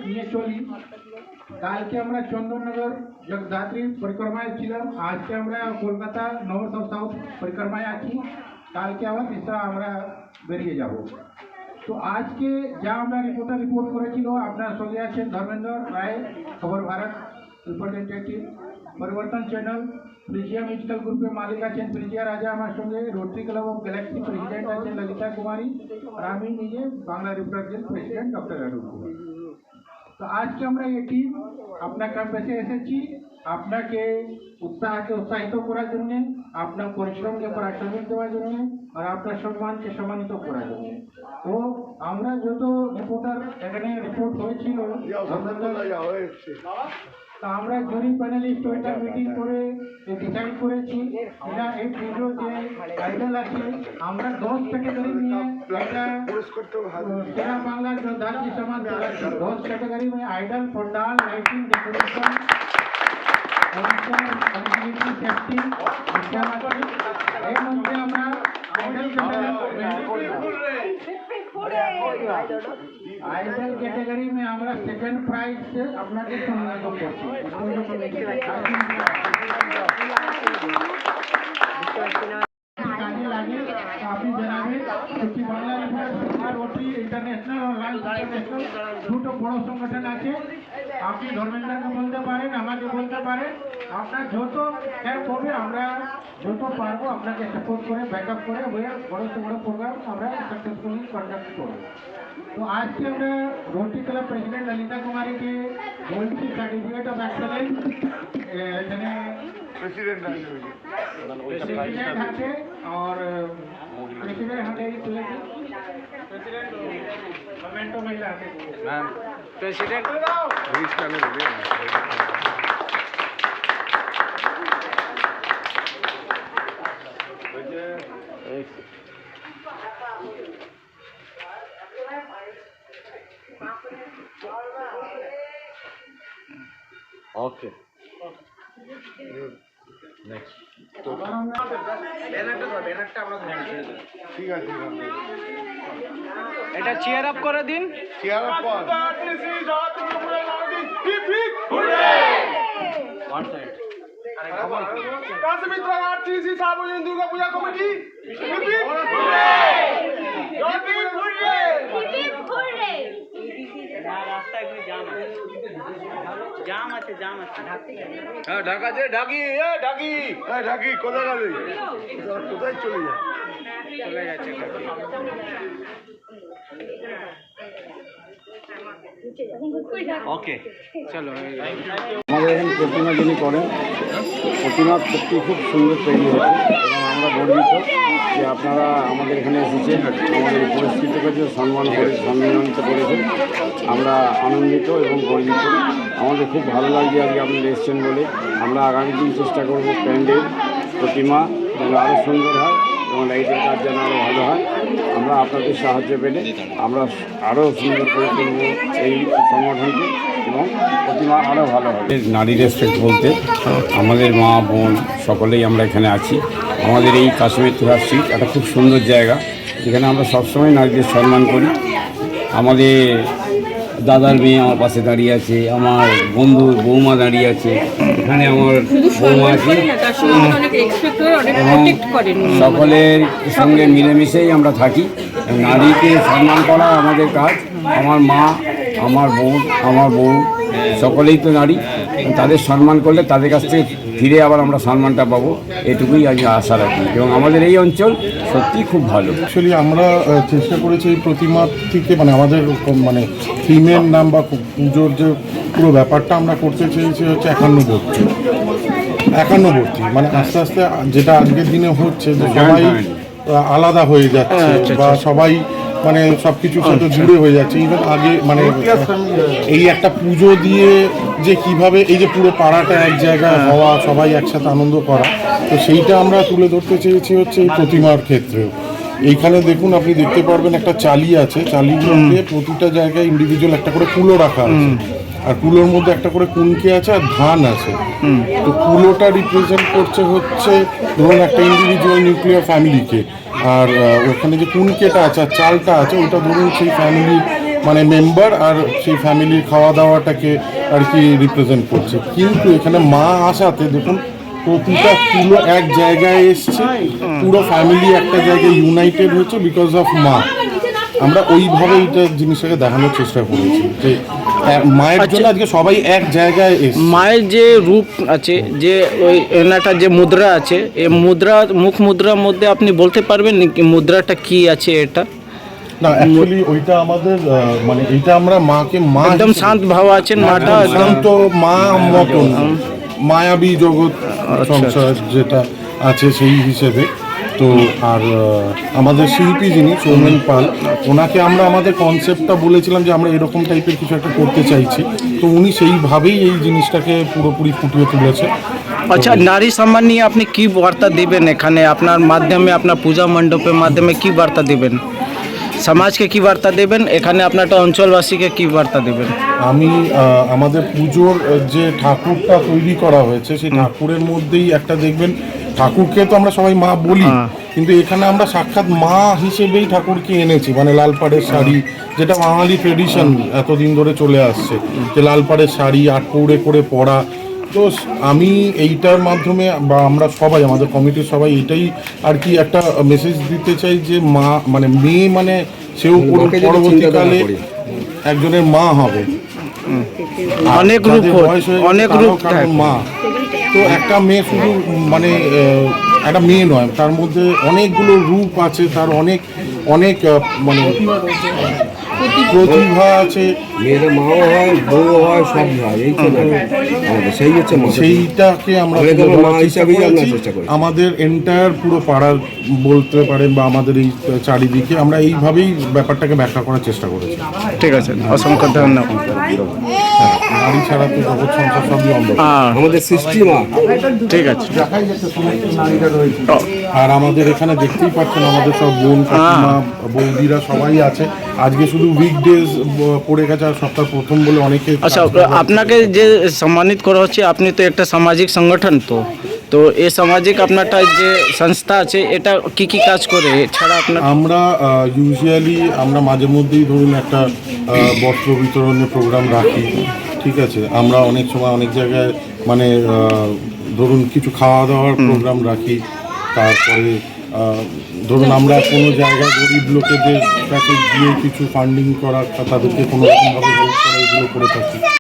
নিয়ে চলি। কালকে আমরা চন্দননগর জগদ্ধাত্রী পরিক্রমায় ছিলাম, আজকে আমরা কলকাতা নর্থ ও সাউথ পরিক্রমায় আছি, কালকে আবার তিস্রা আমরা বেরিয়ে যাব। তো আজকে যা আমরা রিপোর্ট করেছিল, আপনার সঙ্গে আছেন ধর্মেন্দ্র রায়, খবর ভারত রিপ্রেজেন্টেটিভ, পরিবর্তন চ্যানেল, প্রিজিয়া মিউজিক্যাল গ্রুপের মালিক আছেন প্রিজিয়া রাজা আমার সঙ্গে, rotary club of Galaxy president আছেন ললিতা কুমারী, আর আমি নিজে Bangla represent president doctor Arun Kumar. তো আজকে আমরা এই টিম আপনার ক্যাম্পাসে এসেছি আপনাকে উৎসাহিত করার জন্য, আপনার পরিশ্রমকে প্রাসঙ্গিক দেওয়ার জন্য, আর আপনার সম্মানকে সম্মানিত করার জন্য। তো আমরা যত রিপোর্টার এখানে রিপোর্ট হয়েছিল, তা আমরা জুরি প্যানেলিস্ট ওইটা মিটিং করে ডিসাইড করেছি এটা এই পুজো যে আইডল আছে আমরা 10 ক্যাটাগরি নিয়ে এটা সেরা বাংলার জগদ্ধাত্রী সমাজ 10 कैटेगरी में idol, pandal, lighting, decoration, community safety, এই মধ্যে আমরা आइडल कैटेगरी में আমরা সেকেন্ড প্রাইজ আপনাকে সম্মানিত করছি। আপনি জানাবেন পশ্চিম বাংলা রোটারি ইন্টারন্যাশনাল और लाइफ इंटरनेशनल দুটো বড় সংগঠন আছে। আপনি ধর্মেন্দ্রকে বলতে পারেন, আমাকে বলতে পারেন, আপনার যত হেল্প হবে আমরা যত পারবো আপনাকে সাপোর্ট করে ব্যাকআপ করে বড় से বড় প্রোগ্রাম আমরা सक्सेसफुली কন্ডাক্ট করব। তো আজকে আমরা রোটারি ক্লাব প্রেসিডেন্ট ললিতা কুমারীকে বলছি সার্টিফিকেট অফ এক্সেলেন্স এখানে प्रेसिडेंट हाथे और प्रेसिडेंट हाथे तुले प्रेसिडेंट कमेंटो महिला हाथे मैम प्रेसिडेंट रीच करने दे ओके नेक्स्ट तो ঠিক আছে এটা চেয়ার আপ করে দিন, চেয়ার আপ কর ওয়ান সাইড কাশ্মীর আরটিসি সার্বজনীন দুর্গা পূজা কমিটি রাস্তা একটু জাম আছে হ্যাঁ ঢাকা যে ঢাকি ঢাকি ঢাকি কোথায় যাবে, কোথায় চলে যাচ্ছে ওকে চলো। আমাদের এখানে প্রতিমা যিনি করেন, প্রতিমা সত্যি খুব সুন্দর তৈরি হয়েছে এবং আমরা গর্বিত যে আপনারা আমাদের এখানে এসেছেন, আমাদের পুরস্কৃত করেছে, সম্মানিত করেছেন। আমরা আনন্দিত এবং গর্বিত, আমাদের খুব ভালো লাগছে আজকে আপনারা এসেছেন বলে। আমরা আগামী দিন চেষ্টা করব প্যান্ডেল প্রতিমা যেন আরও সুন্দর হয় এবং লাইটের কাজ যেন আরও ভালো হয়। আমরা আপনাদের সাহায্য পেলে আমরা আরও সুন্দর করে তুলব এই সংগঠনকে এবং প্রতিমা আরও ভালো হবে। নারী রেসপেক্ট বলতে আমাদের মা বোন সকলেই আমরা এখানে আছি। আমাদের এই কাশ্মীর তুরার সিট একটা খুব সুন্দর জায়গা, যেখানে আমরা সবসময় নারীদের সম্মান করি। আমাদের দাদার মেয়ে আমার পাশে দাঁড়িয়ে আছে, আমার বন্ধুর বৌমা দাঁড়িয়ে আছে, এখানে আমার বৌমা আছে এবং সকলের সঙ্গে মিলেমিশেই আমরা থাকি। নারীকে সম্মান করা আমাদের কাজ। আমার মা, আমার বোন, আমার বউ সকলেই তো নারী, তাদের সম্মান করলে তাদের কাছ থেকে ফিরে আবার আমরা সম্মানটা পাবো, এটুকুই আমি আশা রাখি এবং আমাদের এই অঞ্চল সত্যি খুব ভালো। অ্যাকচুয়ালি আমরা চেষ্টা করেছি এই প্রতিমা থেকে আমাদের থিমের নাম বা পুজোর যে পুরো ব্যাপারটা আমরা করতে চেয়েছি হচ্ছে একান্নবর্তী। আস্তে আস্তে যেটা আজকের দিনে হচ্ছে যে সবাই আলাদা হয়ে যাচ্ছে বা সবাই সব কিছুর সাথে জুড়ে হয়ে যাচ্ছে। ইভেন আগে এই একটা পুজো দিয়ে যে কিভাবে এই যে পুরো পাড়াটা এক জায়গায় হওয়া, সবাই একসাথে আনন্দ করা, তো সেইটা আমরা তুলে ধরতে চেয়েছি হচ্ছে এই প্রতিমার ক্ষেত্রেও। এইখানে দেখুন, আপনি দেখতে পারবেন একটা চালি আছে, চালিগুলোতে প্রতিটা জায়গায় ইন্ডিভিজুয়াল একটা করে কুলো রাখা আছে, আর কুলোর মধ্যে একটা করে কুনকে আছে আর ধান আছে। তো কুলোটা রিপ্রেজেন্ট করছে হচ্ছে ধরুন একটা ইন্ডিভিজুয়াল নিউক্লিয়ার ফ্যামিলিকে, আর ওখানে যে কুনকেটা আছে আর চালটা আছে ওটা ধরুন সেই ফ্যামিলির মানে মেম্বার আর সেই ফ্যামিলির খাওয়া দাওয়াটাকে আর কি রিপ্রেজেন্ট করছে। কিন্তু এখানে মা আসাতে দেখুন প্রতিটা তুলো এক জায়গায় এসছে, পুরো ফ্যামিলি একটা জায়গায় ইউনাইটেড হচ্ছে বিকজ অফ মা। আমরা ওইভাবে এইটা জিনিসটাকে দেখানোর চেষ্টা করেছি যে মায়ের জন্য আজকে সবাই এক জায়গায় এসছে। মায়ের যে রূপ আছে, যে ওই এনাটা যে মুদ্রা আছে, এই মুদ্রা মুখ মুদ্রার মধ্যে আপনি বলতে পারবেন কি মুদ্রাটা কি আছে? এটা না অ্যাকচুয়ালি ওইটা আমাদের মানে এইটা আমরা মাকে মা একদম শান্ত ভাব আছেন মাটা, একদম শান্ত মা মতন মায়াবী জগৎ সংসার যেটা আছে সেই হিসেবে। তো আর আমাদের শিল্পী যিনি সৌমেন পাল, ওনাকে আমরা আমাদের কনসেপ্টটা বলেছিলাম যে আমরা এরকম টাইপের কিছু একটা করতে চাইছি, তো উনি সেইভাবেই এই জিনিসটাকে পুরোপুরি ফুটিয়ে তুলেছে। আচ্ছা, নারী সম্মান নিয়ে আপনি কি বার্তা দেবেন এখানে আপনার মাধ্যমে, আপনার পূজা মণ্ডপের মাধ্যমে কি বার্তা দেবেন? সমাজকে কি বার্তা দেবেন? এখানে আপনারটা অঞ্চলবাসীকে কি বার্তা দেবেন? আমি আমাদের পুজোর যে ঠাকুরটা তৈরি করা হয়েছে সেই ঠাকুরের মধ্যেই একটা দেখবেন, ঠাকুরকে তো আমরা সবাই মা বলি, কিন্তু এখানে আমরা সাক্ষাৎ মা হিসেবেই ঠাকুরকে এনেছি। মানে লাল পাড়ের শাড়ি, যেটা বাঙালি ট্রেডিশন এতদিন ধরে চলে আসছে, যে লাল পাড়ের শাড়ি আটপৌড়ে করে পরা। তো আমি এইটার মাধ্যমে বা আমরা সবাই আমাদের কমিটির সবাই এটাই আর কি একটা মেসেজ দিতে চাই যে মা মানে মেয়ে মানে সেও পরবর্তীকালে একজনের মা হবে। অনেক রূপ, অনেক রূপ মা তো একটা মেয়ে শুধু মানে একটা মেয়ে নয়, তার মধ্যে অনেকগুলো রূপ আছে, তার অনেক অনেক মানে প্রতিভা আছে। মেয়েরা মাও হয়, বউ হয়, সব হয়, এই তো সেই হচ্ছে সেইটাকে আমরা মা হিসাবেই আমরা চেষ্টা করি। আমাদের এন্টায়ার পুরো পাড়া বলতে পারেন বা আমাদের এই চারিদিকে আমরা এইভাবেই ব্যাপারটাকে ব্যাখ্যা করার চেষ্টা করেছি। ঠিক আছে, অসংখ্য ধন্যবাদ। নারী ছাড়া তো জগৎ সংসার সবই অন্ধকার। আমাদের সৃষ্টি মা। ঠিক আছে। আর আমাদের এখানে দেখতেই পাচ্ছেন আমাদের সব বোন কাকিমা বৌদিরা সবাই আছে। আজকে শুধু উইকডেজ পড়ে গেছে আর সপ্তাহ প্রথম বলে অনেকে। আচ্ছা, আপনাকে যে সম্মানিত করা হচ্ছে, আপনি তো একটা সামাজিক সংগঠন, তো এই সামাজিক আপনারটা যে সংস্থা আছে এটা কি কি কাজ করে? এছাড়া আপনার আমরা ইউজুয়ালি আমরা মাঝে মধ্যেই ধরুন একটা বস্ত্র বিতরণের প্রোগ্রাম রাখি, ঠিক আছে। আমরা অনেক সময় অনেক জায়গায় মানে ধরুন কিছু খাওয়া দাওয়ার প্রোগ্রাম রাখি। তারপরে ধরুন আমরা কোনো জায়গায় গরিব লোকেদের কাছে গিয়ে কিছু ফান্ডিং করা, তাদেরকে কোনো রকমভাবে হেল্প করা, এগুলো করে থাকি।